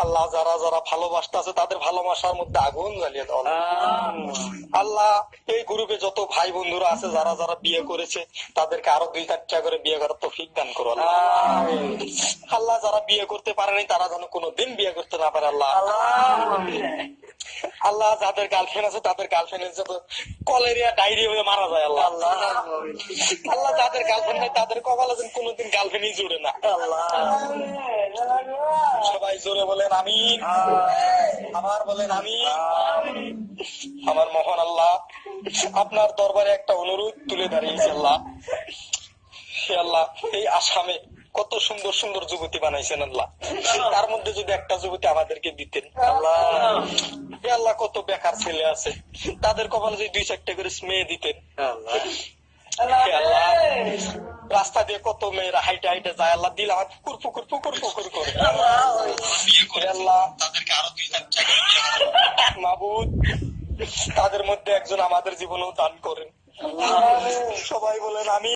আল্লাহ যারা যারা ভালোবাসতেছে তাদের ভালোবাসার মধ্যে আগুন জ্বালিয়ে দাও আল্লাহ। এই গ্রুপে যত ভাই বন্ধুরা আছে যারা যারা বিয়ে করেছে তাদেরকে আরো 2-4টা করে বিয়ে করার তৌফিক দান করো আল্লাহ। আল্লাহ যারা বিয়ে করতে পারেনি তারা যেন কোনোদিন বিয়ে করতে না পারে আল্লাহ। আল্লাহ যাদের গার্লফ্রেন্ড আছে তাদের গার্লফ্রেন্ডের যত কলেরিয়া ডায়রিয়া হয়ে মারা যায় আল্লাহ। আল্লাহ যাদের গার্লফ্রেন্ড নাই তাদের কপালে যেন কোনোদিন গার্লফ্রেন্ডই জুড়ে না আল্লাহ। সবাই জোরে বলেন আমিন, আবার বলেন আমিন। আমার মহান আল্লাহ আপনার দরবারে একটা অনুরোধ তুলে দাঁড়িয়েছে আল্লাহ। হে আল্লাহ, এই আসামে কত সুন্দর সুন্দর যুবতী বানাইছেন আল্লাহ, তার মধ্যে যদি একটা যুবতী আমাদেরকে দিতেন আল্লাহ। হে আল্লাহ, কত বেকার ছেলে আছে তাদের কপালে যদি 2-4টা করে মেয়ে দিতেন আল্লাহ। হে আল্লাহ, রাস্তা দিয়ে কত মেয়েরা হাইটে হাইটে যায় আল্লাহ, দিল আমার পুকুর পুকুর পুকুর পুকুর করে বিয়ে করে আল্লাহ, তাদেরকে আরো 2-4টা করে বিয়ে করেন মাবুদ। তাদের মধ্যে একজন আমাদের জীবনেও দান করেন। সবাই বলেন আমি